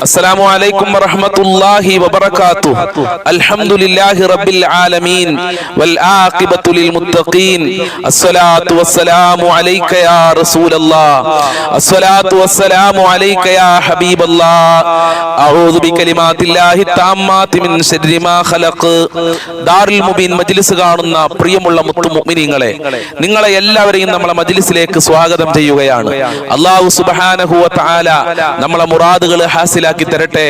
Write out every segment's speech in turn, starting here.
السلام عليكم ورحمة الله وبركاته. الحمد لله رب العالمين والعاقبة للمتقين. الصلاة والسلام عليك يا رسول الله. الصلاة والسلام عليك يا حبيب الله. أعوذ بكلمات الله التامات من شر ما خلق. ദാറുൽ മുബീൻ മജ്ലിസ് കാണുന്ന പ്രിയമുള്ള മുത്തുമുഅ്മിനീങ്ങളെ, നിങ്ങളെ എല്ലാവരെയും നമ്മളെ മജ്ലിസിലേക്ക് സ്വാഗതം ചെയ്യുകയാണ്. അല്ലാഹു സുബ്ഹാനഹു വ തആല നമ്മളെ മുറാദുകൾ ഹാസിലാക്കി തരട്ടെ,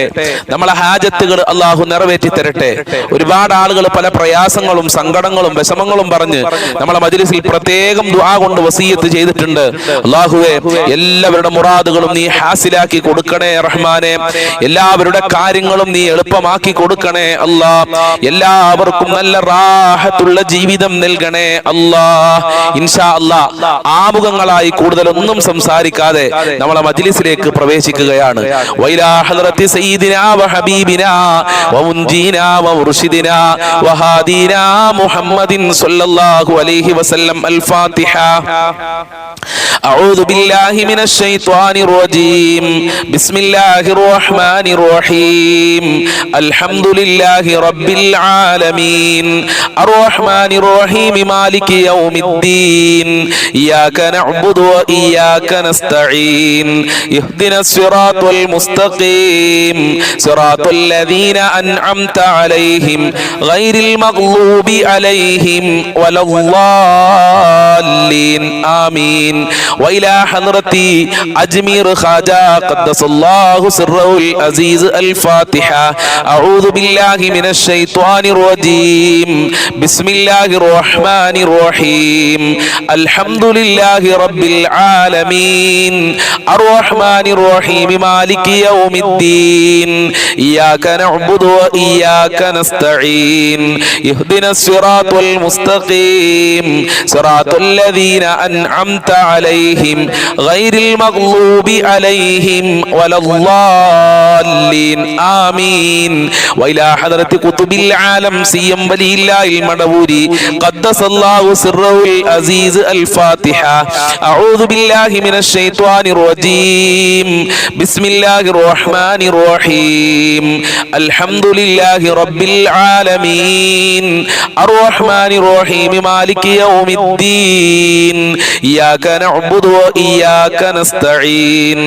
നമ്മളെ ഹാജത്തുകൾ അല്ലാഹു നിറവേറ്റി തരട്ടെ. ഒരുപാട് ആളുകൾ പല പ്രയാസങ്ങളും സങ്കടങ്ങളും വിഷമങ്ങളും പറഞ്ഞ് നമ്മളെ മജ്ലിസിൽ പ്രത്യേകം ദുആ കൊണ്ട് വസിയത്ത് ചെയ്തിട്ടുണ്ട്. അല്ലാഹുവേ, എല്ലാവരുടെ മുറാദുകളും നീ ഹാസിലാക്കി കൊടുക്കണേ റഹ്മാനെ. എല്ലാവരുടെ കാര്യങ്ങളും നീ എളുപ്പമാക്കി കൊടുക്കണേ അല്ലാ. എല്ലാവർക്കും നല്ല റാഹത്തുള്ള ജീവിതം നൽകണേ അല്ലാ. ഇൻഷാ അല്ലാ, ആമുഖങ്ങളായി കൂടുതലൊന്നും സംസാരിക്കാതെ നമ്മളെ മജ്ലിസിലേക്ക് പ്രവേശിക്കുകയാണ്. വൈലാ ഹദ്റത്തി സയ്യിദിനാ വഹബീബിനാ വമുൻജീനാ വമുർശിദിനാ വഹാദീനാ മുഹമ്മദിൻ സ്വല്ലല്ലാഹു അലൈഹി വസല്ലം. അൽ ഫാത്തിഹ. أعوذ بالله من الشيطان الرجيم. بسم الله الرحمن الرحيم. الحمد لله رب العالمين الرحمن الرحيم مالك يوم الدين إياك نعبد وإياك نستعين اهدنا الصراط المستقيم صراط الذين أنعمت عليهم غير المغضوب عليهم ولا الضالين آمين. وإلى حضرة أجمير خواجة قدس الله سره العزيز. الفاتحة. أعوذ بالله من الشيطان الرجيم. بسم الله الرحمن الرحيم. الحمد لله رب العالمين الرحمن الرحيم مالك يوم الدين إياك نعبد وإياك نستعين اهدنا الصراط المستقيم صراط الذين أنعمت عليهم غير المغضوب عليهم ولا الضالين آمين. وإلى حضرة قطب العالم سيم ولي الله المدبوري قدس الله سره العزيز. الفاتحة. أعوذ بالله من الشيطان الرجيم. بسم الله الرحمن الرحيم. الحمد لله رب العالمين الرحمن الرحيم مالك يوم الدين إياك نعبد وإياك نستعين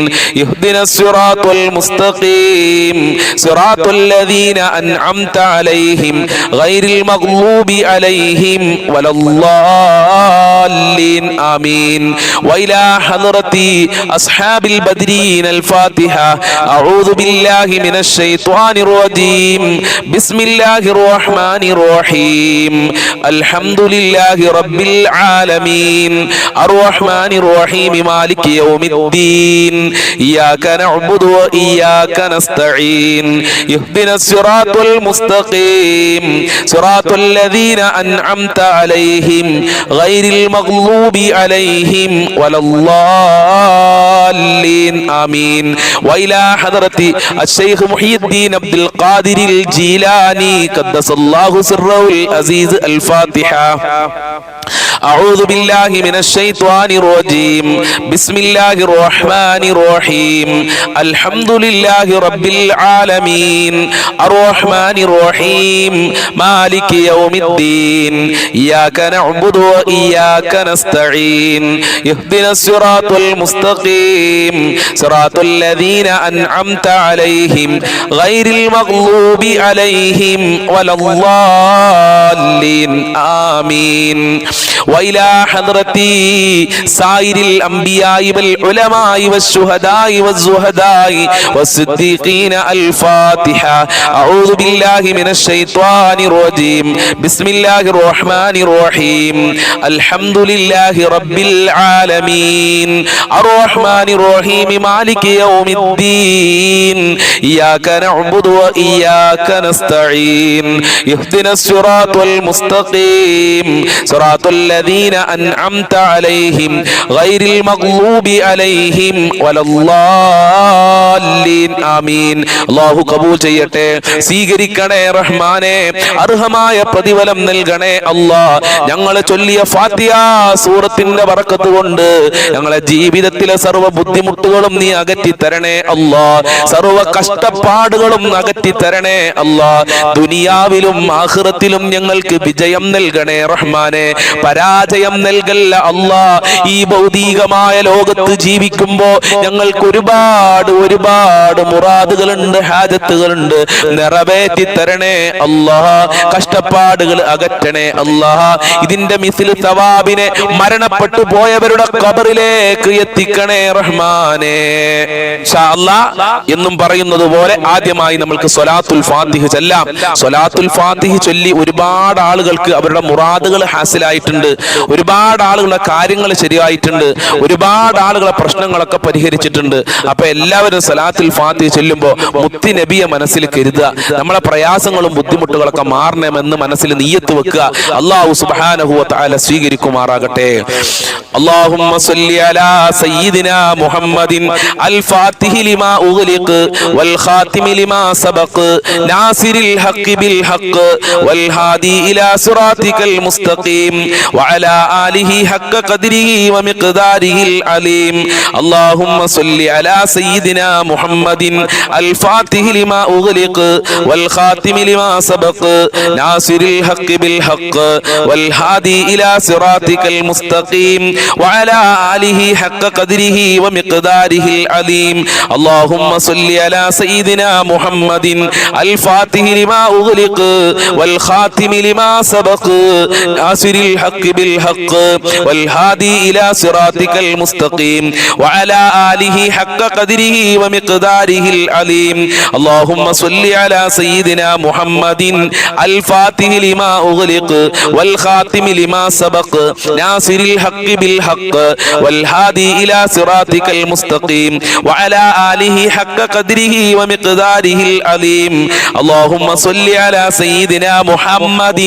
اهدنا الصراط المستقيم صراط الذين أنعمت عليهم غير المغضوب عليهم ولا الضالين آمين. وإلى حضرة أصحاب البدرين. الفاتحة. أعوذ بالله من الشيطان الرجيم. بسم الله الرحمن الرحيم. الحمد لله رب العالمين الرحمن الرحيم مالك يوم الدين إياك نعبد وإياك نستعين اهدنا الصراط المستقيم صراط الذين أنعمت عليهم غير المغضوب عليهم ولا الضالين آمين. وإلى حضرة الشيخ محي الدين عبد القادر الجيلاني قدس الله سره العزيز. الفاتحة. أعوذ بالله من الشيطان الرجيم. بسم الله الرحمن الرحيم. الحمد لله رب العالمين الرحمن الرحيم مالك يوم الدين إياك نعبد وإياك نستعين اهدنا الصراط المستقيم صراط الذين أنعمت عليهم غير المغضوب عليهم ولا الضالين آمين. وإلى حضرة سائر الأنبياء والعلماء والشهداء والزهداء والصديقين. الفاتحة. أعوذ بالله من الشيطان الرجيم. بسم الله الرحمن الرحيم. الحمد لله رب العالمين الرحمن الرحيم مالك يوم الدين إياك نعبد وإياك نستعين اهدنا الصراط المستقيم صراط الذين الذين أنعمت عليهم غير المغضوب عليهم ولا الضالين آمين. അല്ലാഹു കബൂൽ ചെയ്യട്ടെ, സ്വീകരിക്കണേ റഹ്മാനെ, അർഹമായ പ്രതിഫലം നൽകണേ അല്ലാഹ്. ഞങ്ങൾ ചൊല്ലിയ ഫാത്തിഹ സൂറത്തിന്റെ ബറക്കത്ത് കൊണ്ട് ഞങ്ങളെ ജീവിതത്തിലെ സർവ്വ ബുദ്ധിമുട്ടുകളും നീ അകറ്റി തരണേ അല്ലാഹ്. സർവ്വ കഷ്ടപ്പാടുകളും അകറ്റി തരണേ അല്ലാഹ്. ദുനിയാവിലും ആഖിറത്തിലും ഞങ്ങൾക്ക് വിജയം നൽകണേ റഹ്മാനെ, പരാജയം നൽകല്ല അല്ലാഹ്. ഈ ഭൗതികമായ ലോകത്ത് ജീവിക്കുമ്പോ ഞങ്ങൾക്ക് ഒരുപാട് മുറാദുകളുണ്ട്, ഹാജത്തുകളുണ്ട്, നിറവേറ്റി തരണേ അല്ലാഹ്. കഷ്ടപ്പാടുകൾ അകറ്റണേ അല്ലാഹ്. ഇതിന്റെ മിസ്ലു സവാബിനെ മരണപ്പെട്ടു പോയവരുടെ ഖബറിലേക്ക് എത്തിക്കണേ റഹ്മാനെ ഇൻഷാ അല്ലാഹ്. എന്നും പറയുന്നത് പോലെ ആദ്യമായി നമുക്ക് സ്വലാത്തുൽ ഫാത്തിഹ ചൊല്ലാം. സ്വലാത്തുൽ ഫാത്തിഹ ചൊല്ലി ഒരുപാട് ആളുകൾക്ക് അവരുടെ മുറാദുകൾ ഹാസിലായിട്ടുണ്ട്, ഒരുപാട് ആളുകളുടെ കാര്യങ്ങൾ ശരിയായിട്ടുണ്ട്, ഒരുപാട് ആളുകളെ പ്രശ്നങ്ങളൊക്കെ പരിഹരിച്ചിട്ടുണ്ട്. അപ്പൊ എല്ലാവരും സ്വലാത്തുൽ ഫാത്തിഹ ചൊല്ലുമ്പോൾ മുത്തി നബിയെ മനസ്സിൽ കരുതുക, നമ്മളെ പ്രയാസങ്ങളും ബുദ്ധിമുട്ടുകളൊക്കെ മാറണമെന്ന് മനസ്സിൽ നിയ്യത്ത് വെക്കുക. അല്ലാഹു സുബ്ഹാനഹു വ തആല സ്വീകരിക്കുമാറാകട്ടെ. اللهم صل على سيدنا محمد الفاتح لما أغلق والخاتم لما سبق ناصر الحق بالحق والهادي إلى صراطك المستقيم وعلى آله حق قدره ومقداره العليم. اللهم صل على سيدنا محمد الفاتح لما أغلق والخاتم لما سبق ناصر الحق بالحق والهادي إلى صراطك المستقيم وعلى آله حق قدره ومقداره العليم. اللهم صل على سيدنا محمد الفاتح لما أغلق والخاتم لما سبق ناصر الحق بالحق والهادي إلى صراطك المستقيم وعلى آله حق قدره ومقداره العليم. اللهم صل على سيدنا محمد الفاتح لما أغلق والخاتم لما سبق ناصر الحق بالحق والهادي إلى صراطك المستقيم وعلى آله حق قدره ومقداره العليم. اللهم صل على سيدنا محمد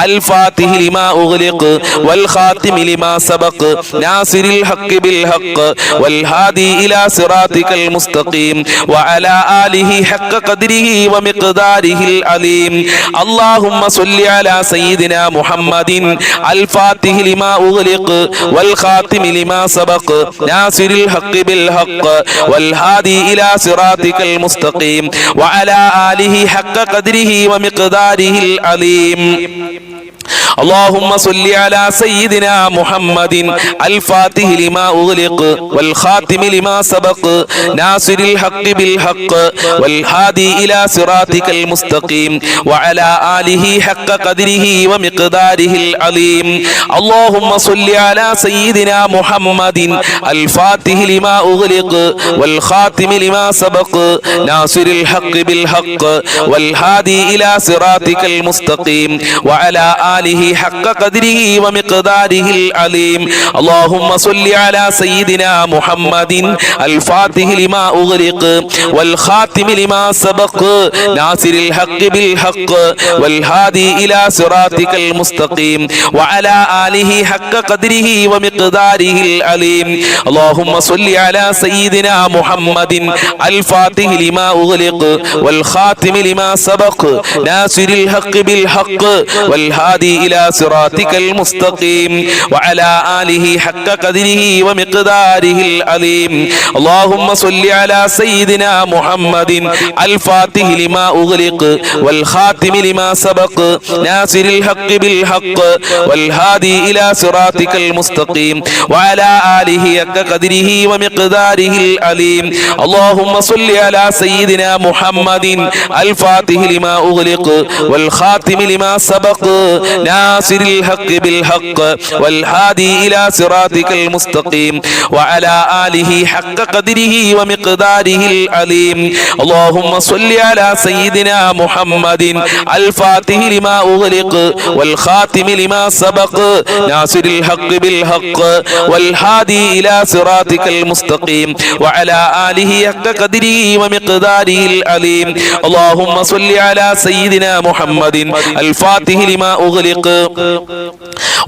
الفاتح لما أغلق والخاتم لما سبق ناصر الحق بالحق والهادي إلى صراطك المستقيم وعلى آله حق قدره ومقداره العليم. اللهم صل على سيدنا محمد الفاتح لما أغلق والخاتم لما سبق ناصر الحق بالحق والهادي إلى صراطك المستقيم وعلى آله حق قدره ومقداره العليم. اللهم صل على سيدنا محمد الفاتح لما أغلق والخاتم لما سبق ناصر الحق بالحق والهادي إلى صراطك المستقيم وعلى آله حق قدره ومقداره العليم. اللهم صل على سيدنا محمد الفاتح لما أغلق والخاتم لما سبق ناصر الحق بالحق والهادي إلى صراطك المستقيم وعلى آله حق قدره ومقداره العليم. اللهم صل على سيدنا محمد الفاتح لما أغلق والخاتم لما سبق ناصر الحق بالحق والهادي إلى صراطك المستقيم وعلى آله حق قدره ومقداره العليم. اللهم صل على سيدنا محمد الفاتح لما أغلق والخاتم لما سبق ناصر الحق بالحق والهادي إلى صراطك المستقيم وعلى آله حق قدره ومقداره العليم. اللهم صل على سيدنا محمد الفاتح لما أغلق والخاتم لما سبق ناصر الحق بالحق والهادي إلى صراطك المستقيم وعلى آله حق قدره ومقداره العليم. اللهم صل على سيدنا محمد الفاتح لما أغلق والخاتم لما سبق ناصر الحق بالحق والهادي إلى صراطك المستقيم وعلى آله حق قدره ومقداره العليم. اللهم صل على سيدنا محمد الفاتح لما أغلق والخاتم لما سبق ناصر الحق بالحق والهادي إلى صراطك المستقيم وعلى آله حق قدره ومقداره العليم. اللهم صل على سيدنا محمد الفاتح لما أغلق أغلق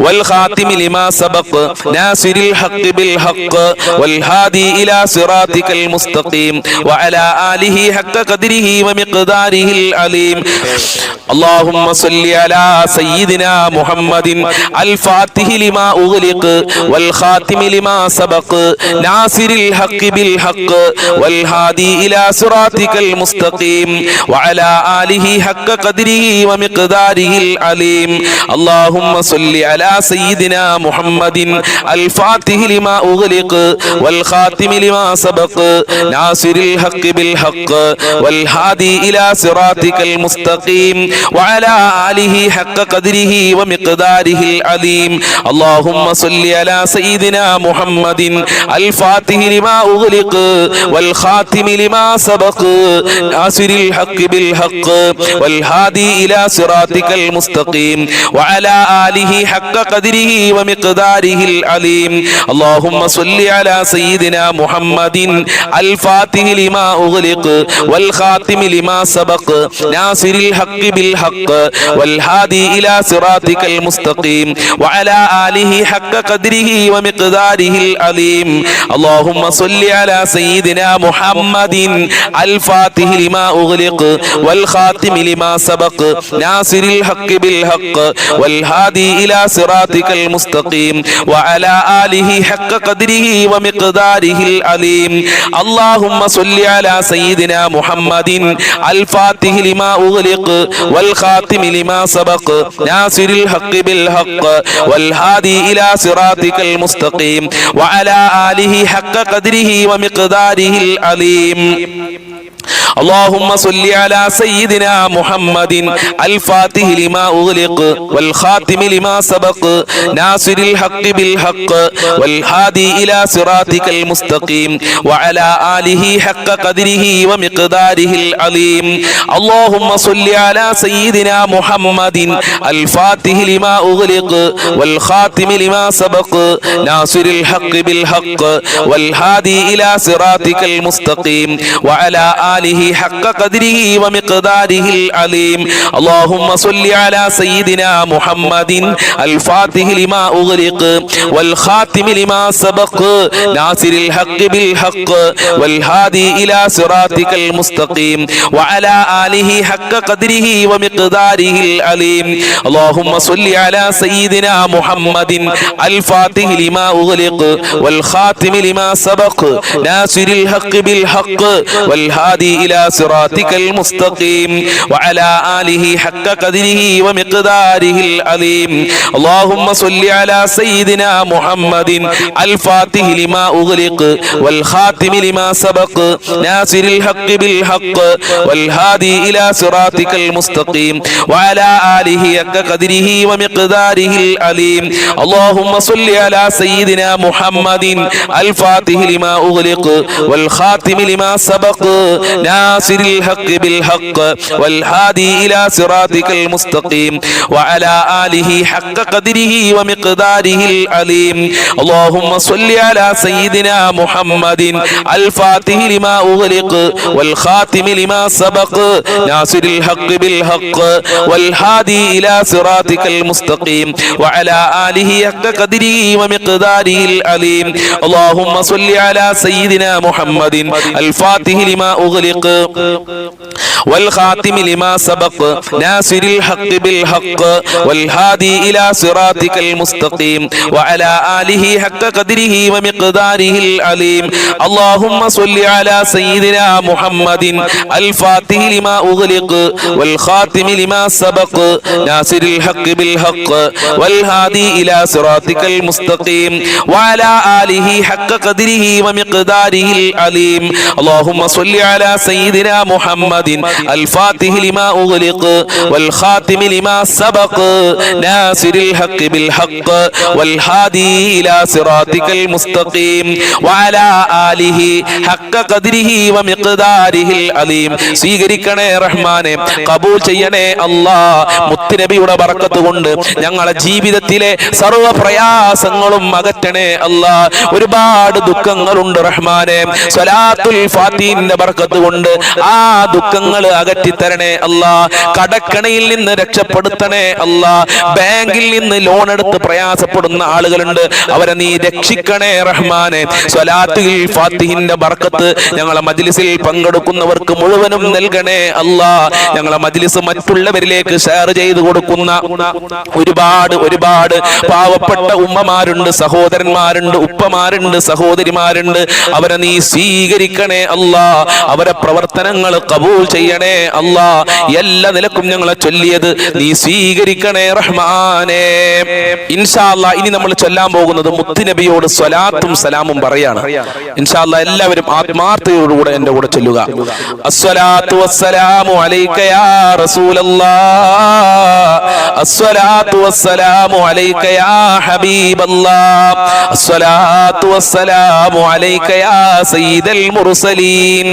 والخاتم لما سبق ناصر الحق بالحق والهادي إلى صراطك المستقيم وعلى آله حق قدره ومقداره العليم اللهم صل على سيدنا محمد الفاتح لما أغلق والخاتم لما سبق ناصر الحق بالحق والهادي إلى صراطك المستقيم وعلى آله حق قدره ومقداره العليم اللهم صل على سيدنا محمد الفاتح لما أغلق والخاتم لما سبق ناصر الحق بالحق والهادي إلى صراطك المستقيم وعلى آله حق قدره ومقداره العليم اللهم صل على سيدنا محمد الفاتح لما أغلق والخاتم لما سبق ناصر الحق بالحق والهادي إلى صراطك المستقيم وعلى آله حق قدره ومقداره العليم اللهم صل على سيدنا محمد الفاتح لما أغلق والخاتم لما سبق ناصر الحق بالحق والهادي إلى صراطك المستقيم وعلى آله حق قدره ومقداره العليم اللهم صل على سيدنا محمد الفاتح لما أغلق والخاتم لما سبق ناصر الحق بالحق والهادي إلى صراطك المستقيم وعلى آله حق قدره ومقداره العليم اللهم صل على سيدنا محمد الفاتح لما أغلق والخاتم لما سبق ناصر الحق بالحق والهادي إلى صراطك المستقيم وعلى آله حق قدره ومقداره العليم اللهم صل على سيدنا محمد الفاتح لما أغلق والخاتم لما سبق ناصر الحق بالحق والهادي إلى صراطك المستقيم وعلى آله حق قدره ومقداره العليم اللهم صل على سيدنا محمد الفاتح لما أغلق والخاتم لما سبق ناصر الحق بالحق والهادي إلى صراطك المستقيم وعلى آله حق قدره ومقداره العليم اللهم صل على سيدنا محمد الفاتح لما أغلق والخاتم لما سبق ناصر الحق بالحق والهادي إلى صراطك المستقيم وعلى آله حق قدره ومقداره العليم اللهم صل على سيدنا محمد الفاتح لما أغلق والخاتم لما سبق ناصر الحق بالحق والهادي إلى صراطك المستقيم وعلى آله حق قدره ومقداره العليم اللهم صل على سيدنا محمد الفاتح لما أغلق والخاتم لما سبق ناصر الحق بالحق والهادي إلى صراطك المستقيم وعلى آله حق قدره ومقداره العليم اللهم صل على سيدنا محمد الفاتح لما أغلق والخاتم لما سبق ناصر الحق بالحق والهادي إلى صراطك المستقيم وعلى آله حق قدره ومقداره العليم اللهم صل على سيدنا محمد الفاتح لما أغلق والخاتم لما سبق ناصر الحق بالحق والهادي إلى صراطك المستقيم وعلى آله حق قدره ومقداره العليم اللهم صل على سيدنا محمد الفاتح لما أغلق والخاتم لما سبق ناصر الحق بالحق والهادي إلى صراطك المستقيم وعلى آله حق قدره ومقداره العليم اللهم صل على سيدنا محمد الفاتح لما أغلق والخاتم لما سبق ناصر الحق بالحق والهادي إلى صراطك المستقيم وعلى آله حق قدره ومقداره العليم اللهم صل على سيدنا محمد الفاتح لما أغلق والخاتم لما سبق ناصر الحق بالحق والهادي إلى صراطك المستقيم وعلى آله حق قدره ومقداره العليم സ്വീകരിക്കണേ റഹ്മാനെ, കബൂൽ ചെയ്യണേ അല്ലാഹ്. മുത്തുനബിയുടെ ബറക്കത്ത് കൊണ്ട് ഞങ്ങളുടെ ജീവിതത്തിലെ സർവ്വ പ്രയാസങ്ങളും അകറ്റണേ അല്ലാഹ്. ഒരുപാട് ദുഃഖങ്ങളുണ്ട് റഹ്മാനെ, സ്വലാത്തുൽ ഫാത്തിഹിന്റെ ബറക്കത്ത് കൊണ്ട് ആ ദുഃഖങ്ങൾ അകറ്റിത്തരണേ അല്ലാഹ്. കടക്കണയിൽ നിന്ന് രക്ഷപ്പെടുത്തണേ നൽകണേ അല്ലാ. ബാങ്കിൽ നിന്ന് ലോൺ എടുത്ത് പ്രയാസപ്പെടുന്ന ആളുകളുണ്ട്, അവരെ നീ രക്ഷിക്കണേ റഹ്മാനെ. സ്വലാത്തുൽ ഫാത്തിഹിന്റെ ബർക്കത്ത് ഞങ്ങളെ മജ്ലിസിൽ പങ്കെടുക്കുന്നവർക്ക് മുഴുവനും നൽകണേ അല്ലാ. ഞങ്ങളെ മജ്ലിസ് മറ്റുള്ളവരിലേക്ക് ഷെയർ ചെയ്തു കൊടുക്കുന്ന ഒരുപാട് പാവപ്പെട്ട ഉമ്മമാരുണ്ട്, സഹോദരന്മാരുണ്ട്, ഉപ്പമാരുണ്ട്, സഹോദരിമാരുണ്ട്. അവരെ നീ സ്വീകരിക്കണേ അല്ലാ. അവരെ പ്രവർത്തനങ്ങൾ കബൂൽ ചെയ്യണേ അല്ലാ. എല്ലാ നിലക്കും ഞങ്ങളെ ചൊല്ലിയത് നീ സ്വീകരിക്കണേ റഹ്മാനേ. ഇൻഷാ അല്ലാഹ് ഇനി നമ്മൾ ചൊല്ലാൻ പോകുന്നത് മുത്തുനബിയോട് സ്വലാത്തും സലാമും പറയാണ്. ഇൻഷാ അല്ലാഹ് എല്ലാവരും ആത്മാർത്ഥതയോടുകൂടെ എന്റെ കൂടെ ചൊല്ലുക. അസ്സലാത്തു വസ്സലാമു അലൈക യാ റസൂലല്ലാഹ്, അസ്സലാത്തു വസ്സലാമു അലൈക യാ ഹബീബല്ലാഹ്, അസ്സലാത്തു വസ്സലാമു അലൈക യാ സയ്യിദൽ മുർസലീൻ,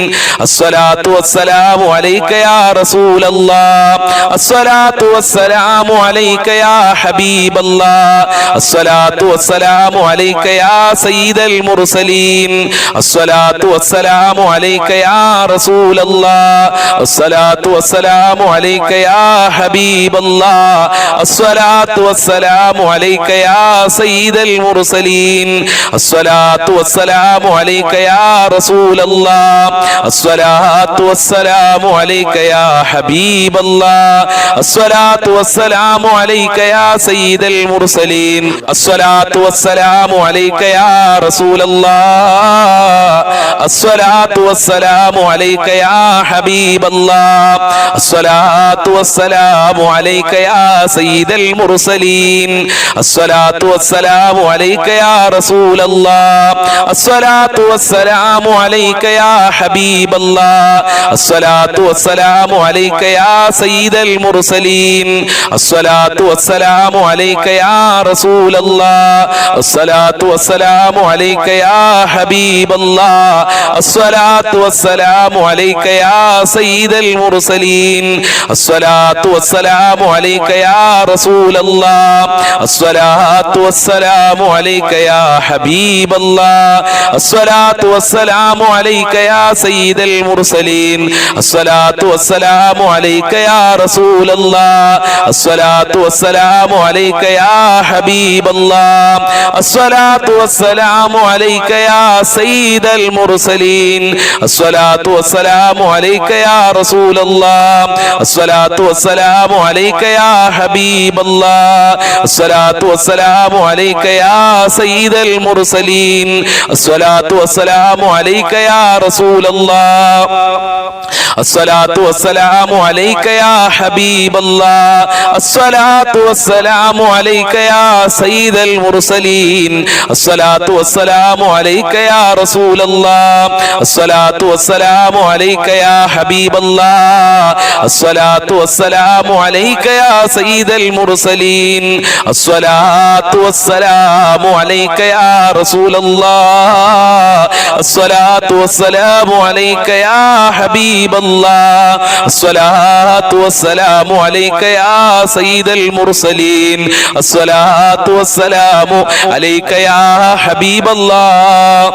അസ്സലാത്തു വസ്സലാമു അലൈക യാ റസൂലല്ലാഹ്, അസ്സലാത്തു വസ്സലാമു അലൈക യാ ഹബീബല്ലാഹ്, അസ്സലാത്തു വസ്സലാമു അലൈക യാ സയ്യിദൽ മുർസലീൻ, അസ്സലാത്തു വസ്സലാമു അലൈക യാ റസൂലല്ലാഹ്, അസ്സലാത്തു വസ്സലാമു അലൈക യാ ഹബീബല്ലാഹ്, അസ്സലാത്തു വസ്സലാമു അലൈക യാ സയ്യിദൽ മുർസലീൻ, അസ്സലാത്തു വസ്സലാമു അലൈക യാ റസൂലല്ലാഹ്, അസ്സലാത്തു വസ്സലാമു അലൈക യാ ഹബീബല്ലാഹ്, അസ്സലാത്തു വസ്സലാമു അലൈക യാ സയ്യിദൽ മുർസലീൻ, അസ്സലാത്തു വസ്സലാമു അലൈക യാ റസൂലല്ലാഹ്, അസ്സലാത്തു വസ്സലാമു അലൈക യാ ഹബീബല്ലാഹ്, അസ്സലാത്തു വസ്സലാമു അലൈക യാ സയ്യിദൽ മുർസലീൻ, അസ്സലാത്തു വസ്സലാമു അലൈക യാ റസൂലല്ലാഹ്, അസ്സലാത്തു വസ്സലാമു അലൈക യാ ഹബീബല്ലാഹ്, അസ്സലാത്തു വസ്സലാമു അലൈക യാ സയ്യിദൽ മുർസലീൻ, അസ്സലാത്തു വസ്സലാമു അലൈക യാ റസൂലല്ലാഹ്, അസ്സലാത്തു വസ്സലാമു അലൈക യാ ഹബീബല്ലാഹ്, അസ്സലാത്തു വസ്സലാമു അലൈക യാ സയ്യിദൽ മുർസലീൻ, അസ്സലാത്തു വസ്സലാമു അലൈക യാ റസൂലല്ലാഹ്, അസ്സലാത്തു വസ്സലാമു അലൈക യാ ഹബീബല്ലാഹ്, അസ്സലാത്തു വസ്സലാമു അലൈക യാ സയ്യിദൽ മുർസലീൻ, അസ്സലാത്തു വസ്സലാമു അലൈക യാ റസൂലല്ലാഹ്, അസ്സലാത്തു വസ്സലാമു അലൈക യാ ഹബീബല്ലാഹ്, അസ്സലാത്തു വസ്സലാമു അലൈക യാ സയ്യിദൽ മുർസലീൻ, അസ്സലാത്തു വസ്സലാമു അലൈക യാ റസൂലല്ലാഹ്, അസ്സലാത്തു വസ്സലാമു അലൈക യാ ഹബീബല്ലാഹ്, അസ്സലാത്തു വസ്സലാമു അലൈക യാ സയ്യിദൽ മുർസലീൻ, അസ്സലാത്തു വസ്സലാമു അലൈക യാ റസൂലല്ലാഹ്, അസ്സലാത്തു വസ്സലാമു അലൈക യാ ഹബീബല്ലാഹ്, അസ്സലാത്തു വസ്സലാമു അലൈക യാ സയ്യിദൽ മുർസലീൻ, അസ്സലാത്തു വസ്സലാമു അലൈക യാ റസൂലല്ലാഹ്, അസ്സലാത്തു വസ്സലാമു അലൈക യാ ഹബീബല്ലാഹ്, അസ്സലാത്തു വസ്സലാമു അലൈക യാ സയ്യിദൽ മുർസലീൻ, അസ്സലാത്തു വസ്സലാമു അലൈക യാ റസൂലല്ലാഹ്, അസ്സലാത്തു വസ്സലാമു അലൈക യാ ഹബീബല്ലാഹ്, അസ്സലാത്തു വസ്സലാമു അലൈക യാ സയ്യിദൽ മുർസലീൻ, അസ്സലാത്തു വസ്സലാമു അലൈക യാ ഹബീബല്ലാഹ്,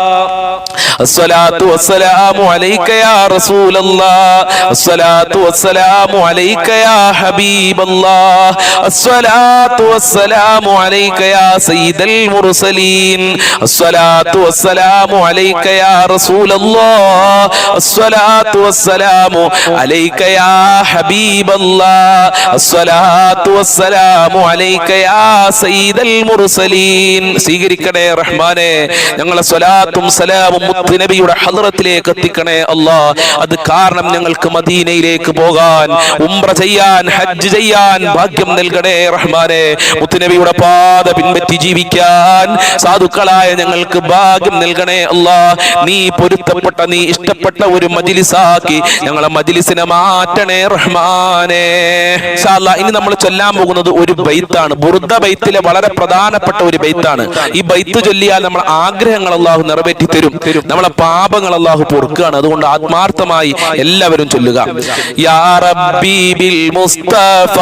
അസ്സലാത്തു വസ്സലാമു അലൈക യാ റസൂലല്ലാഹ്, അസ്സലാത്തു വസ്സലാമു അലൈക യാ ഹബീബല്ലാഹ്, അസ്സലാത്തു വസ്സലാമു അലൈക യാ സയ്യിദൽ മുർസലീൻ, അസ്സലാത്തു വസ്സലാമു അലൈക യാ റസൂലല്ലാഹ്, അസ്സലാത്തു വസ്സലാമു അലൈക യാ ഹബീബല്ലാഹ്, അസ്സലാത്തു വസ്സലാമു അലൈക യാ സയ്യിദൽ മുർസലീൻ. സ്വീകരിക്കണേ റഹ്മാനെ, ഞങ്ങളെ സ്വലാത്തും സലാമും മുത്തുനബിയുടെ ഹദ്റത്തിലേക്ക് എത്തിക്കണേ അല്ലാഹ്. അത് കാരണം ഞങ്ങൾക്ക് മദീനയിലേക്ക് പോകാൻ, ഉംറ ചെയ്യാൻ, ഹജ്ജ് ചെയ്യാൻ ഭാഗ്യം നൽകണേ റഹ്മാനെ. മുത്തുനബിയുടെ പാത പിൻപറ്റി ജീവിക്കാൻ സാധുക്കളായ ഞങ്ങൾക്ക് ഭാഗ്യം നൽകണേ അല്ലാഹ്. നീ പൊരുത്തപ്പെട്ട, നീ ഇഷ്ടപ്പെട്ട ഒരു മജ്ലിസാക്കി ഞങ്ങളെ മജ്ലിസിനെ മാറ്റണേ റഹ്മാനെ. ഇൻഷാ അല്ലാഹ് ഇനി നമ്മൾ ചൊല്ലാൻ പോകുന്നത് ഒരു ബൈത്താണ്, ബുർദ ബൈത്തിലെ വളരെ പ്രധാനപ്പെട്ട ഒരു ബൈത്താണ്. ഈ ബൈത്ത് ചൊല്ലിയാൽ നമ്മളെ ആഗ്രഹങ്ങൾ അല്ലാഹു നിറവേറ്റി തരും, നമ്മളെ പാപങ്ങൾ അല്ലാഹു പൊറുക്കുകയാണ്. അതുകൊണ്ട് ആത്മാർത്ഥമായി എല്ലാവരും ചൊല്ലുക. യാ റബ്ബി ബിൽ മുസ്തഫ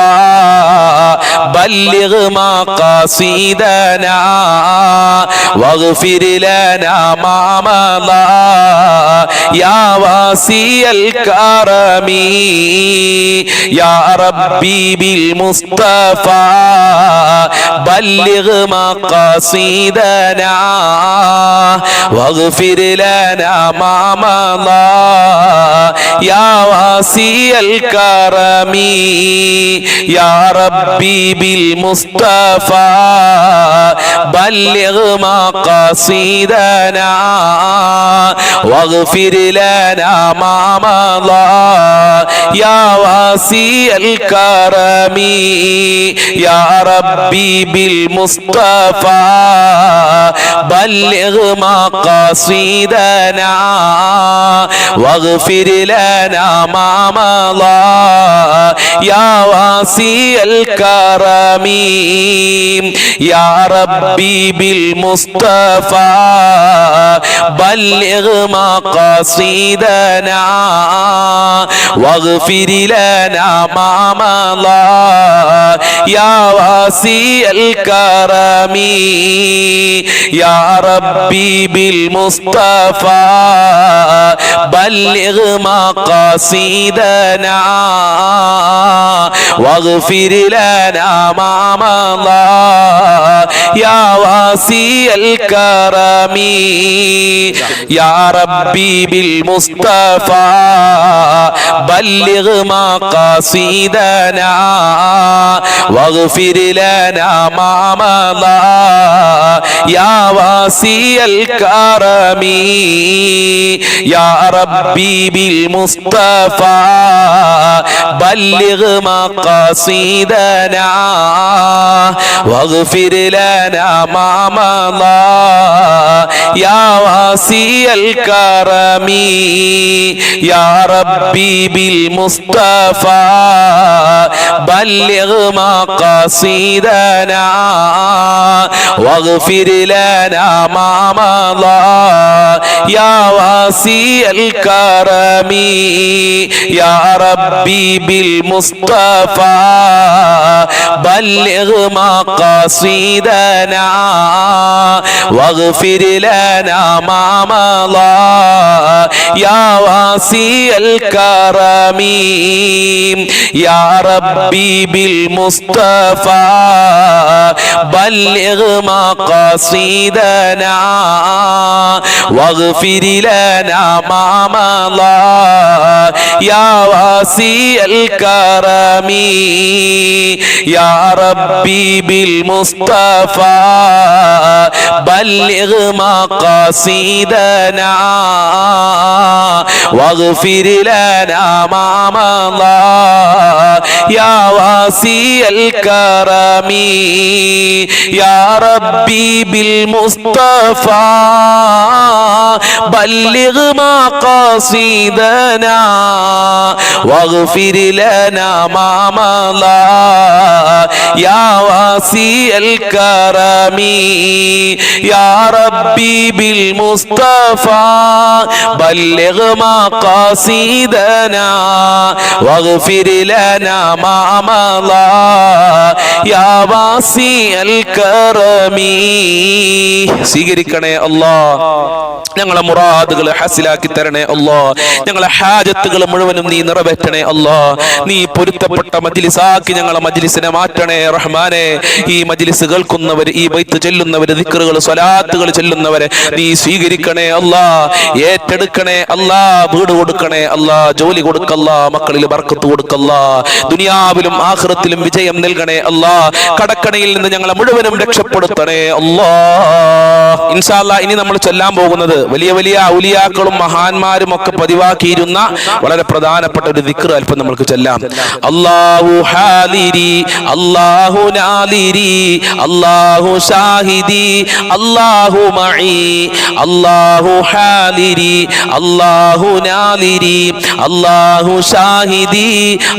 ബല്ലിഗ് മഖാസിദനാ വഗ്ഫിർ ലനാ മാ മളാ യാ വാസിയൽ കറമി യാ റബ്ബി ബിൽ بالمصطفى بلغ مقاصدنا واغفر لنا ما مضى يا واسع الكرم يا ربي بالمصطفى بلغ مقاصدنا واغفر لنا ما مضى يا واسع الكرم يا ربي بالمصطفى بلغ مقاصدنا واغفر لنا ما مضى يا واسع الكرم يا ربي بالمصطفى بلغ مقاصدنا واغفر لنا ما مضى يا واسع الكرم يا ربي بالمصطفى بلغ مقاصدنا واغفر لنا ما مضى يا واسع الكرم يا ربي بالمصطفى بلغ مقاصدنا واغفر لنا ما مضى يا واسع الكرم يا ربي بالمصطفى بلغ مقاصدنا واغفر لنا ما مضى يا واسع الكرم يا ربي بالمصطفى بلغ مقاصدنا واغفر لنا ما مضى يا واسع الكرم يا ربي بالمصطفى بلغ مقاصدنا واغفر لنا ما مضى يا واسع الكرم يا ربي بالمصطفى بلغ مقاصدنا واغفر لنا ما مضى يا واسع الكرم يا ربي بالمصطفى بلغ مقاصدنا واغفر لنا ما مضى يا واسع الكرم يا ربي بالمصطفى بلغ مقاصدنا واغفر لنا ما مضى يا واسع الكرم يا ربي بالمصطفى بلغ مقاصدنا واغفر لنا ما مضى يا واسع الكرم സ്വീകരിക്കണേ അല്ലാഹ് ഞങ്ങളെ മുറാദുകൾ ഹസിലാക്കി തരണേ അല്ലാഹ് ഞങ്ങളെ ഹാജത്തുകൾ മുഴുവനും നീ നിറവേറ്റണേ അല്ലാഹ് നീ പൊരുത്തപ്പെട്ട മജ്ലിസാക്കി ഞങ്ങളെ മജ്ലിസിനെ മാറ്റണേ റഹ്മാനെ ഈ മജ്ലിസ് കേൾക്കുന്നവർ ഈ ബൈത്ത് ചൊല്ലുന്നവർ ദിക്റുകൾ സ്വലാത്തുകൾ ചൊല്ലുന്നവരെ നീ സ്വീകരിക്കണേ അല്ലാഹ് ഏറ്റെടുക്കണേ അല്ലാഹ് വീട് കൊടുക്കണേ അല്ലാഹ് ജോലി കൊടുക്കല്ലാ മക്കളിൽ ബർക്കത്ത് കൊടുക്കല്ലാ ദുനിയാവിലും ആഖിറത്തിലും വിജയം നൽകണേ അല്ലാഹ് കടക്കണയിൽ നിന്ന് ഞങ്ങളെ മുഴുവനും രക്ഷപ്പെടുത്തണേ അല്ലാഹ് ഇൻഷാ അല്ലാഹ് ഇനി നമ്മൾ ചൊല്ലാൻ പോകുന്നത് വലിയ വലിയ ഔലിയാക്കളും മഹാന്മാരും ഒക്കെ പതിവാക്കിയിരുന്ന വളരെ പ്രധാനപ്പെട്ട ഒരു ദിക്ർ അല്പം നമുക്ക് ചൊല്ലാം അല്ലാഹു ഹാലിരി അല്ലാഹു നാലിരി അല്ലാഹു ഷാഹിദി അല്ലാഹു മഈ അല്ലാഹു ഹാലിരി അല്ലാഹു നാലിരി അല്ലാഹു ഷാഹിദി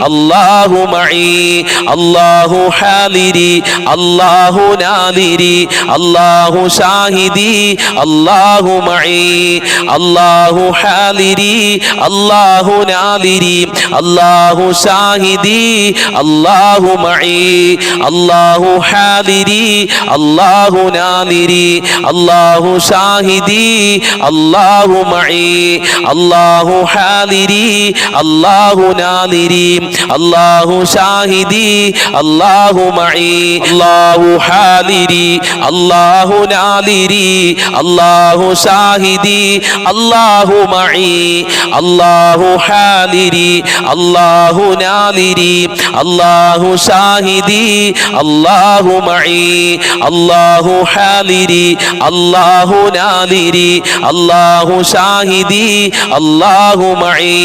അല്ലാഹു മഈ അല്ലാഹു ഹാലിരി അല്ലാഹു നാലിരി അല്ലാഹു ഷാഹിദി അല്ലാഹു മഈ അല്ലാഹു ഹാലിരി അല്ലാഹു നാലിരി അല്ലാഹു ഷാഹിദി ഷാഹിദി അല്ലാഹു മഈ അല്ലാഹു ഹാദിരി അല്ലാഹു നാദിരി അല്ലാഹു ഷാഹിദി അല്ലാഹു മഈ അല്ലാഹു ഹാദിരി അല്ലാഹു നാദിരി അല്ലാഹു ഷാഹിദി അല്ലാഹു മഈ അല്ലാഹു ഹാദിരി അല്ലാഹു നാദിരി അല്ലാഹു ഷാഹിദി അല്ലാഹു മഈ അല്ലാഹു ഹാദിരി അല്ലാഹു നാദിരി അല്ലാഹു ഷാഹിദി അല്ലാഹു മഈ അല്ലാഹു ഹാദിരി അല്ലാഹു നാദിരി അല്ലാഹു ഷാഹിദി അല്ലാഹു മഈ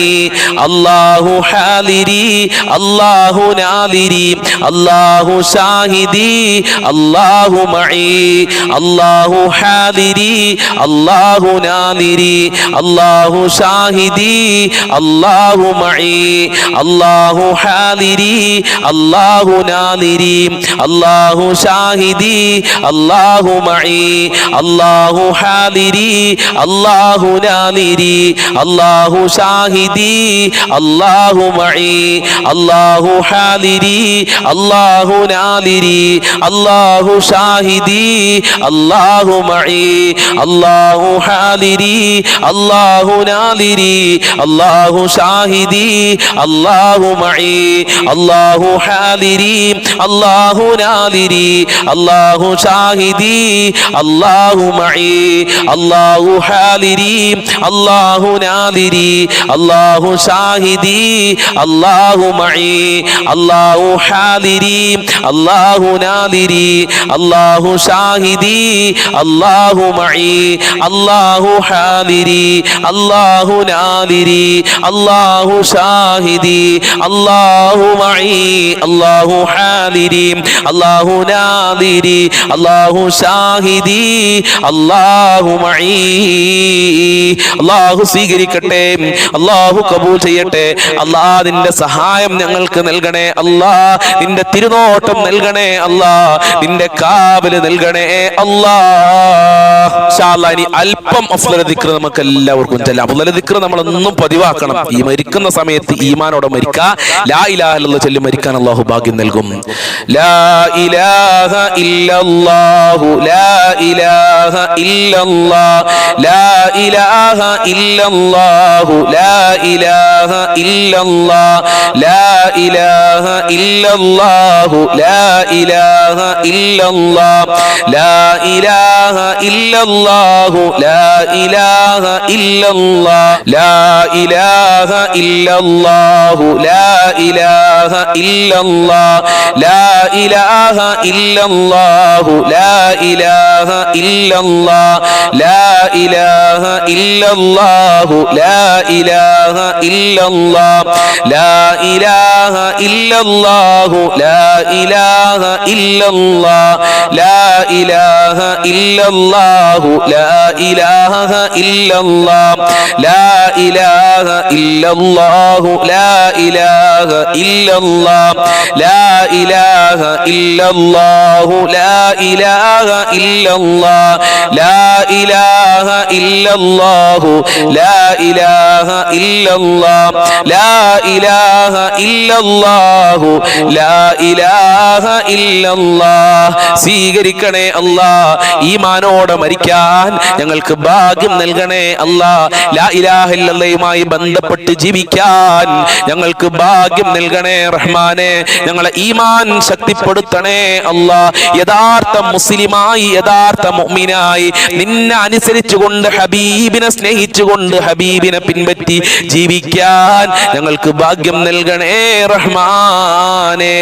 അല്ലാഹു ഹാദിരി അല്ലാഹു നാദിരി അല്ലാഹു ഷാഹിദി അല്ലാഹു മഈ അല്ലാഹു ഹാദിരി അല്ലാഹു നാദിരി അല്ലാഹു ഷാഹിദി അല്ലാഹു മഈ അല്ലാഹു ഹാദിരി അല്ലാഹു നാദിരി അല്ലാഹു ഷാഹിദി അല്ലാഹു മഈ അല്ലാഹു ഹാദിരി അല്ലാഹു നാദിരി അല്ലാഹു ഷാഹിദി അല്ലാഹു മഈ അല്ലാഹു ഹാദിരി അല്ലാഹു നാദിരി അല്ലാഹു ഷാഹിദി അല്ലാഹു മഈ അല്ലാഹു ഹാദിരി അല്ലാഹു നാദിരി അല്ലാഹു ഷാഹിദി അല്ലാഹു മഈ അല്ലാഹു ഹാദിരി അല്ലാഹു നാദിരി അല്ലാഹു ഷാഹിദി അല്ലാഹു മഈ അല്ലാഹു ഹാദിരി അല്ലാഹു നാദിരി അല്ലാഹു ഷാഹിദി അല്ലാഹു മഈ അല്ലാഹു ഹാദിരി അല്ലാഹു നാദിരി അല്ലാഹു ഷാഹിദി അല്ലാഹു മഈ അല്ലാഹു ഹാദിരി അല്ലാഹു നാദിരി അല്ലാഹു ഷാഹിദി അല്ലാഹു മഈ അല്ലാഹു ഹാദിരി അല്ലാഹു നാദിരി അല്ലാഹു ഷാഹിദി അല്ലാഹു മഈ. അല്ലാഹു സ്വീകരിക്കട്ടെ, അല്ലാഹു കബൂൽ ചെയ്യട്ടെ. അല്ലാ നിന്റെ സഹായം ഞങ്ങൾക്ക് നൽകണേ അല്ലാ, നിന്റെ തിരുനോട്ടം നൽകണേ അല്ലാ, നിന്റെ കാവല് നൽകണേ അല്ലാ. ഇൻഷാ അല്ലാഹ് ഇനി അല്പം അഫ്ളൽ ദിക്ർ നമുക്ക് എല്ലാവർക്കും ചൊല്ലാം. അഫ്ളൽ ദിക്ർ നമ്മളൊന്നും പതിവാക്കണം. ഈ മരിക്കുന്ന സമയത്ത് ഈമാനോടെ മരിക്കുക. ലാ ഇലാഹ ഇല്ലല്ലാഹ് ചൊല്ലി മരിക്കാൻ അല്ലാഹു ഭാഗ്യം നൽകും. ലാ ഇലാഹ ഇല്ലല്ലാഹു ലാ ഇലാഹ ഇല്ലല്ലാഹ് ലാ ഇലാഹ ഇല്ലല്ലാഹു ലാ ഇലാഹ ഇല്ലല്ലാഹ് ലാ ഇലാഹ ഇല്ലല്ലാഹു ലാ ഇലാഹ ഇല്ലല്ലാഹ് ലാ ഇലാഹ ഇല്ലല്ലാഹു ലാ ഇലാഹ ഇല്ലല്ലാഹ് ലാ ഇലാഹ ഇല്ലല്ലാഹു ലാ ഇലാഹ ഇല്ലല്ലാഹ് ലാ ഇലാഹ ഇല്ലല്ലാഹു ലാ ഇലാഹ ഇല്ലല്ലാഹ് ലാ ഇലാഹ ഇല്ലല്ലാഹു ലാ ഇലാഹ ഇല്ലല്ലാഹ് ലാ ഇലാഹ ഇല്ലല്ലാഹു ലാ ഇലാഹ ഇല്ലല്ലാഹ് ലാ ഇലാഹ ഇല്ലല്ലാഹു ലാ ഇലാഹ ഇല്ലല്ലാഹ് ലാ ഇലാഹ ഇല്ലല്ലാഹു ലാ ഇലാഹ ഇല്ലല്ലാഹ് ലാ ഇലാഹ ഇല്ലല്ലാഹു ലാ ഇലാഹ ഇല്ലല്ലാഹ് ലാ ഇലാഹ ഇല്ലല്ലാഹു ലാ ഇലാഹ ഇല്ലല്ലാഹ് ലാ ഇലാഹ ഇല്ലല്ലാഹു ലാ ഇലാഹ ഇല്ലല്ലാഹ്. സ്വീകരിക്കണേ അല്ലാ, ഈമാനോടെ മരിക്കാൻ ഞങ്ങൾക്ക് ഭാഗ്യം നൽകണേ അല്ലാ. ലാ ഇലാഹ ഇല്ലല്ലാഹുമായി ബന്ധപ്പെട്ട് ജീവിക്കാൻ ഞങ്ങൾക്ക് ഭാഗ്യം നൽകണേ റഹ്മാനെ. ഞങ്ങളെ ഈമാൻ ശക്തിപ്പെടുത്തണേ അല്ലാ. യഥാർത്ഥ മുസ്ലിമായി, യഥാർത്ഥ മുഅ്മിനായി നിന്നെ അനുസരിച്ചുകൊണ്ട്, ഹബീബിനെ സ്നേഹിച്ചുകൊണ്ട്, ഹബീബിനെ പിൻപറ്റി ജീവിക്കാൻ ഞങ്ങൾക്ക് ഭാഗ്യം നൽകണേ റഹ്മാനെ.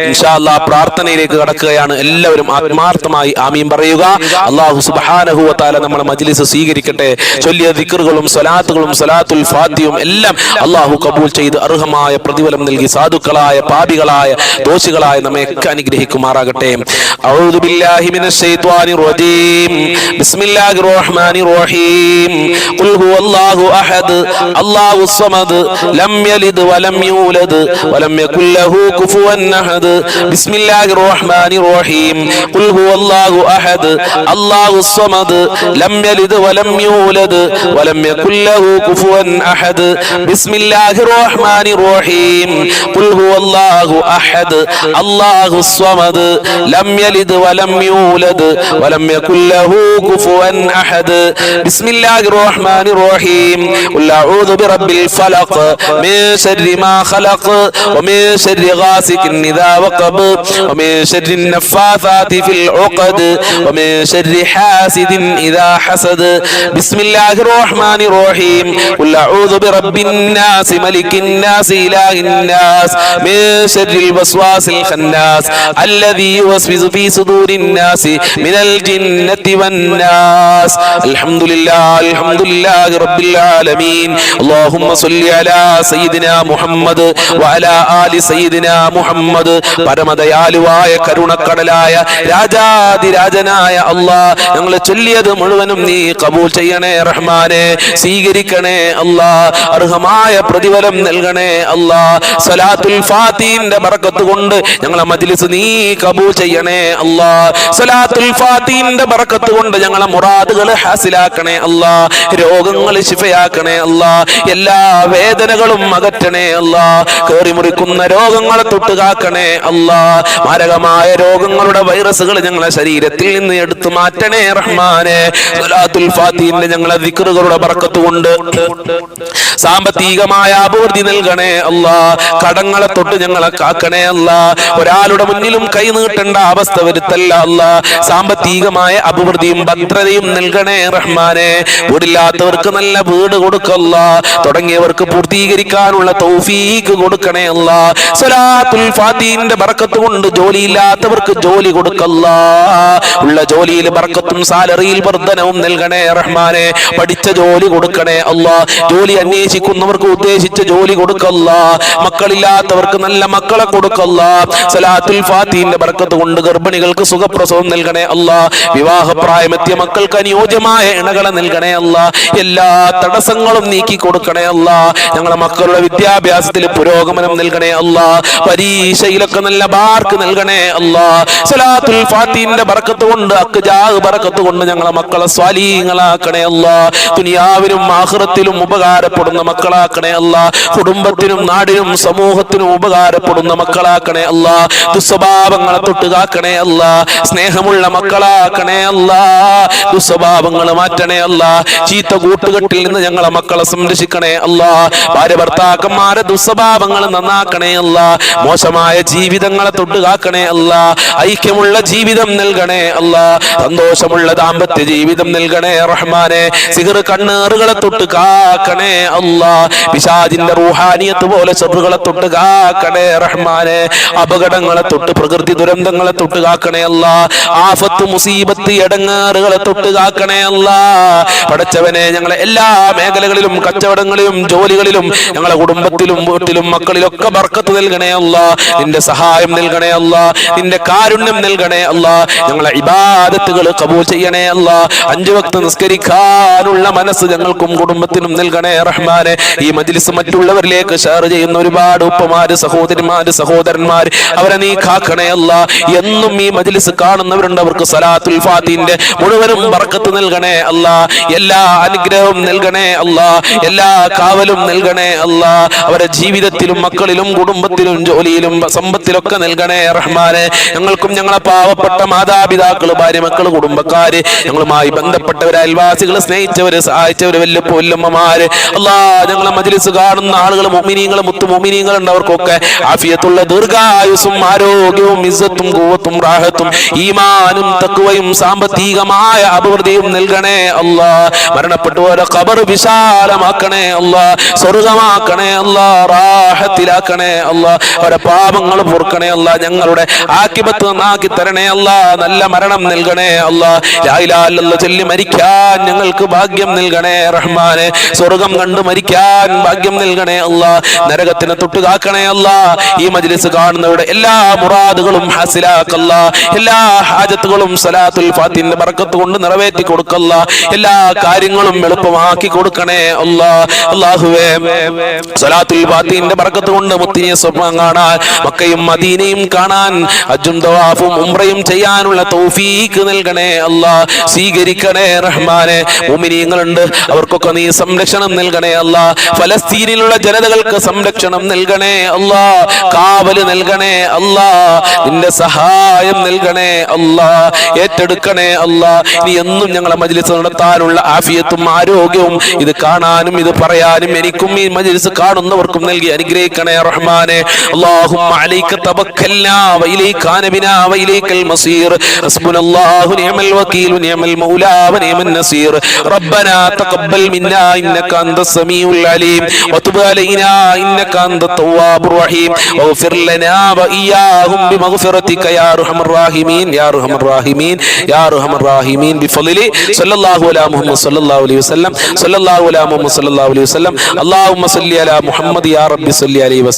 ഇൻഷാ അല്ലാഹ് പ്രാർത്ഥനയിലേക്ക് കടക്കുകയാണ്. എല്ലാവരും ആത്മാർത്ഥമായി ആമീൻ പറയുക. അല്ലാഹു സുബ്ഹാനഹു വ തആല നമ്മുടെ മജ്ലിസ് സ്വീകരിക്കട്ടെ. ചൊല്ലിയ ദിക്റുകളും സ്വലാത്തുകളും സ്വലാത്തുൽ ഫാത്തിഹയും എല്ലാം അല്ലാഹു കബൂൽ ചെയ്ത് അർഹമായ പ്രതിഫലം നൽകി സാധുക്കളായ പാപികളായ ദോഷികളായ നമ്മെ ഒക്കെ അനുഗ്രഹിക്കുമാറാകട്ടെ. അഊദു ബില്ലാഹി മിനശ് ശൈത്വാനിർ റജീം. ബിസ്മില്ലാഹിർ റഹ്മാനിർ റഹീം. ഖുൽ ഹുവല്ലാഹു അഹദ് അല്ലാഹുസ് സമദ് ലം യലിദ് വലം യൂലദ് വലം യകുൽ ലഹു കുഫുവൻ അഹദ്. ബിസ്മില്ലാഹിർ റഹ്മാനിർ റഹീം. ഖുൽ ഹുവല്ലാഹു അഹദ് അല്ലാഹുസ് സമദ് ലം യലിദ് വലം യൂലദ് വലം യകുൽ ലഹു കുഫുവൻ അഹദ്. ബിസ്മില്ലാഹിർ റഹ്മാനിർ റഹീം. الرحيم قل هو الله أحد الله الصمد لم يلد ولم يولد ولم يكن له كفوا أحد بسم الله الرحمن الرحيم قل أعوذ برب الفلق من شر ما خلق ومن شر غاسق إذا وقب ومن شر النفاثات في العقد ومن شر حاسد إذا حسد بسم الله الرحمن الرحيم قل أعوذ برب الناس ملك الناس إله الناس من شر الوسواس الخناس الذي يوسوس في صدور الناس من الجنة والناس الحمد لله رب العالمين اللهم صل على سيدنا محمد وعلى آل سيدنا محمد പരമദയാലുവായ കരുണക്കടലായ രാജാതിരാജനായ അല്ലാഹ് ഞങ്ങൾ ചൊല്ലിയത് മുഴുവനും നീ കബൂൽ ചെയ്യണേ റഹ്മാനെ സ്വീകരിക്കണേ അല്ലാഹ് അർഹമായ പ്രതിഫലം നൽകണേ അല്ലാഹ് സ്വലാത്തുൽ ഫാത്തിഹിന്റെ ബറക്കത്ത് കൊണ്ട് ഞങ്ങളെ മജ്ലിസ് നീ കബൂൽ ചെയ്യണേ അല്ലാഹ് സ്വലാത്തുൽ ഫാത്തിഹിന്റെ ബറക്കത്ത് കൊണ്ട് ഞങ്ങളെ മുറാദുകൾ ഹാസിലാക്കണേ അല്ലാഹ് രോഗങ്ങൾ ശിഫയാക്കണേ അല്ലാഹ് എല്ലാ വേദനകളും അകറ്റണേ അല്ലാഹ് കേറി മുറിക്കുന്ന രോഗങ്ങളെ തൊട്ട് കാക്കണേ അല്ലാഹ് മാരകമായ രോഗങ്ങളുടെ വൈറസുകൾ ഞങ്ങളെ ശരീരത്തിൽ നിന്ന് എടുത്തു മാറ്റണേ റഹ്മാനെ സ്വലാത്തുൽ ഫാത്തിഹിന്റെ ഞങ്ങളെ ദിക്റുകളുടെ ബറക്കത്ത് കൊണ്ട് സാമ്പത്തികമായ അഭിവൃദ്ധി നൽകണേ അല്ലാഹ് കടങ്ങളെ തൊട്ട് ഞങ്ങളെ കാക്കണേ അല്ലാഹ് ഒരാളുടെ മുന്നിലും കൈ നീട്ടേണ്ട അവസ്ഥ വരുത്തല്ല അല്ലാഹ് സാമ്പത്തികമായ അഭിവൃദ്ധിയും ഭദ്രതയും നൽകണേ റഹ്മാനെ വീടില്ലാത്തവർക്ക് നല്ല വീട് കൊടുക്കല്ല തുടങ്ങിയവർക്ക് പൂർത്തീകരിക്കാനുള്ള തൗഫീഖ് കൊടുക്കണേ അല്ലാഹ് സ്വലാത്തുൽ ഫാത്തിഹിന്റെ ബറക്കത്ത് കൊണ്ട് ജോലിയില്ലാത്തവർക്ക് ജോലി കൊടുക്കല്ല ഉള്ള ജോലിയിൽ ബറക്കത്തും സാലറിയിൽ വർധനവും നൽകണേ റഹ്മാനെ പഠിച്ച ജോലി കൊടുക്കണേ അല്ലാഹ് ജോലി അന്വേഷിക്കുന്നവർക്ക് ഉദ്ദേശിച്ച ജോലി കൊടുക്കല്ല മക്കളില്ലാത്തവർക്ക് നല്ല മക്കളെ കൊടുക്കല്ല സ്വലാത്തുൽ ഫാത്തിഹിന്റെ ബറക്കത്ത് കൊണ്ട് ഗർഭിണികൾക്ക് സുഖപ്രസവം നൽകണേ അല്ലാഹ് വിവാഹപ്രായമെത്തിയ മക്കൾക്ക് അനുയോജ്യമായ ഇണകളെ നൽകണേ അല്ലാഹ് എല്ലാ തടസ്സങ്ങളും നീക്കി കൊടുക്കണേ അല്ലാഹ് ഞങ്ങളുടെ മക്കളുടെ വിദ്യാഭ്യാസത്തിൽ പുരോഗമനം നൽകണേ അല്ലാഹ് പരീക്ഷയിലൊക്കെ നല്ല മാർക്ക് നൽകണേ അല്ലാഹ് സ്വലാത്തുൽ ഫാത്തിഹിന്റെ ബറക്കത്ത് കൊണ്ട് അക്ജാഹ് ബറക്കത്ത് കൊണ്ട് ഞങ്ങളെ മക്കളെ സ്വാലിഹീങ്ങളാക്കണേ അല്ലാഹ് ദുനിയാവിലും ആഖിറത്തിലും ഉപകാരപ്പെടുന്ന മക്കളാക്കണേ അല്ലാഹ് കുടുംബത്തിനും നാടിനും സമൂഹത്തിനും ഉപകാരപ്പെടുന്ന മക്കളാക്കണേ അല്ലാഹ് ദുസ്വഭാവങ്ങളെ തൊട്ട് കാക്കണേ അല്ലാഹ് സ്നേഹമുള്ള മക്കളാക്കണേ അല്ലാഹ് ദുസ്വഭാവങ്ങൾ മാറ്റണേ അല്ലാഹ് ചീത്ത കൂട്ടുകെട്ടിൽ നിന്ന് ഞങ്ങളെ മക്കളെ സംരക്ഷിക്കണേ അല്ലാഹ് ഭാര്യ ഭർത്താക്കന്മാരെ ദുസ്വഭാവങ്ങൾ നന്നാക്കണേ അല്ലാഹ് മോശമായ ജീവിതങ്ങളെ തൊട്ട് കാക്കണേ അല്ലാഹ് ഐക്യമുള്ള ജീവിതം നൽകണേ അല്ലാഹ് സന്തോഷമുള്ള ദാമ്പത്യ ജീവിതം നൽകണേ റഹ്മാനെ സിഹർ കണ്ണേറുകളെ തൊട്ട് കാക്കണേ അല്ലാഹ് പിശാചിന്റെ റൂഹാനിയത്ത് പോലെ ശത്രുക്കളെ തൊട്ട് കാക്കണേ റഹ്മാനെ അപകടങ്ങളെ തൊട്ട് പ്രകൃതി ദുരന്തങ്ങളെ തൊട്ട് കാക്കണേ അല്ലാഹ് ആഫത്ത് മുസീബത്ത് എടങ്ങേറുകളെ തൊട്ട് കാക്കണേ അല്ലാഹ് പടച്ചവനെ ഞങ്ങളെ എല്ലാ മേഖലകളിലും കച്ചവടങ്ങളിലും ജോലികളിലും ഞങ്ങളെ കുടുംബത്തിലും വീട്ടിലും മക്കളിലൊക്കെ ബർക്കത്ത് നൽകണേ അല്ലാഹ് നിന്റെ സഹായം നൽകണേ അല്ലാഹ് നിന്റെ കാരുണ്യം നൽകണേ അല്ലാഹ് ഞങ്ങളെ ഇബാദത്തുകൾ കബൂൽ ചെയ്യണേ അല്ലാഹ് 5 വക്ത് നിസ്കരിക്കാനുള്ള മനസ്സ് ഞങ്ങൾക്കും കുടുംബത്തിനും നൽകണേ റഹ്മാനെ ഈ മജ്ലിസ് മറ്റുള്ളവരിലേക്ക് ഷെയർ ചെയ്യുന്ന ഒരുപാട് ഉപ്പമാര് സഹോദരന്മാര് അവരെ നീ കാക്കണേ അല്ലാഹ് എന്നും ഈ മജ്ലിസ് കാണുന്നവരുണ്ട് അവർക്ക് സ്വലാത്തുൽ ഫാത്തിഹിന്റെ മുഴുവനും ബർക്കത്ത് നൽകണേ അല്ലാഹ് എല്ലാ അനുഗ്രഹവും നൽകണേ അല്ലാഹ് എല്ലാ കാവലും നൽകണേ അല്ലാഹ് അവരുടെ ജീവിതത്തിലും മക്കളിലും കുടുംബത്തിലും ജോലിയിലും സമ്പത്തിലൊക്കെ നൽകണേ റഹ്മാനെ ഞങ്ങൾക്കും ഞങ്ങളെ പാവപ്പെട്ട മാതാപിതാക്കൾ ഭാര്യ മക്കൾ കുടുംബക്കാര് ഞങ്ങളുമായി ബന്ധപ്പെട്ടവര് അയൽവാസികൾ സ്നേഹിച്ചവര് സഹായിച്ചവര് വല്യമ്മമാര് അല്ലാഹ് ഞങ്ങളെ മജ്ലിസ് കാണുന്ന ആളുകൾ മുഅ്മിനീങ്ങൾ മുത്തു മുഅ്മിനീങ്ങൾ ഉണ്ട് അവർക്കൊക്കെ ആഫിയത്തുള്ള ദീർഘായുസ്സും ആരോഗ്യവും ഇസ്സത്തും ഖുവത്തും റാഹത്തും ഈമാനും തഖ്വയും സാമ്പത്തികമായ അഭിവൃദ്ധിയും നൽകണേ അല്ലാഹ് മരണപ്പെട്ടവരെ ഖബർ വിശാലമാക്കണേ അല്ലാഹ് സ്വർഗ്ഗമാക്കണേ അല്ലാഹ് റാഹത്തിലാക്കണേ അല്ലാഹ് അവരുടെ പാപങ്ങൾ പൊറുക്കണേ അല്ലാഹ് ഞങ്ങളുടെ ആഖിബത്ത് നന്നാക്കി തരണേ അല്ലാഹ് നല്ല മരണം നൽകണേ അല്ലാഹ് ലാ ഇലാഹ ഇല്ലല്ലാഹ് ചൊല്ലി മരിക്കാൻ ഞങ്ങൾക്ക് ഭാഗ്യം നൽകണേ റഹ്മാനെ സ്വർഗ്ഗം കണ്ടു മരിക്കാൻ ഭാഗ്യം നൽകണേ അല്ലാഹ് നരകത്തിനെ തൊട്ട് കാക്കണേ അല്ലാഹ് ഈ മജ്ലിസ് കാണുന്നവരുടെ എല്ലാ മുറാദുകളും ഹാസിലാക്കല്ലാ എല്ലാ ഹാജത്തുകളും സ്വലാത്തുൽ ഫാത്തിഹിന്റെ ബർക്കത്ത് കൊണ്ട് നിറവേറ്റി കൊടുക്കല്ലാ എല്ലാ കാര്യങ്ങളും എളുപ്പമാക്കി കൊടുക്കണേ അല്ലാഹ് അല്ലാഹുവേ സ്വലാത്തുൽ ഫാത്തിഹിന്റെ ബർക്കത്ത് കൊണ്ട് മുത്തിനെ സ്വപ്നം കാണാൻ മക്കയും മദീനയും കാണാൻ ഹജ്ജും തവാഫും ഉംറയും ചെയ്യാനുള്ള തൗഫീഖ് നൽകണേ അല്ലാഹ് സ്വീകരിക്കണേ റഹ്മാനെ മുഅ്മിനീങ്ങളുണ്ട് അവർക്കൊക്കെ നീ സംരക്ഷണം നൽകണേ അല്ലാഹ് ഫലസ്തീനിലുള്ള ജനതകൾക്ക് സംരക്ഷണം സംരക്ഷണം നൽകണേ അല്ലാ, കാവല് നൽകണേ അല്ലാ, നിന്റെ സഹായം നൽകണേ അല്ലാ, ഏറ്റെടുക്കണേ അല്ലാ. നീ എന്നും ഞങ്ങളെ മജ്ലിസ് നടത്താനുള്ള ആഫിയത്തും ആരോഗ്യവും ഇത് കാണാനും ഇത് പറയാനും എനിക്കും ഈ മജ്ലിസ് കാണുന്നവർക്കും നൽകി അനുഗ്രഹിക്കണേ റഹ്മാനെ. അല്ലാഹുമ്മ അലൈക തവക്കൽനാ വഇലൈക അനബിനാ വഇലൈകൽ മസീർ. ഹസ്ബുനല്ലാഹു നിഅമൽ വകീൽ നിഅമൽ മൗലാ വനിഅമൻ നസീർ. റബ്ബനാ തഖബ്ബൽ മിന്നാ ഇന്നക അൻതസ് സമീഉൽ അലീം വതുബ് അലൈനാ ഇന്നക അൻതത് തവ്വാബുർ റഹീം വഗ്ഫിർ ലനാ വഇയ്യാഹും ബിമഗ്ഫിറതിക യാ അർഹമർ റഹീമീൻ യാ അർഹമർ റഹീമീൻ യാ അർഹമർ റഹീമീൻ ബിഫളിലി സല്ലല്ലാഹു അലാ മുഹമ്മദ് സല്ലല്ലാഹു അലൈഹി വസല്ലം സല്ലല്ലാഹു അലാ മുഹമ്മദ് സല്ലല്ലാഹു അലൈഹി വസല്ലം. അല്ലാഹുമ്മ സല്ലി അലാ മുഹമ്മദ് യാ റബ്ബി സല്ലി അലൈഹി വസല്ലം.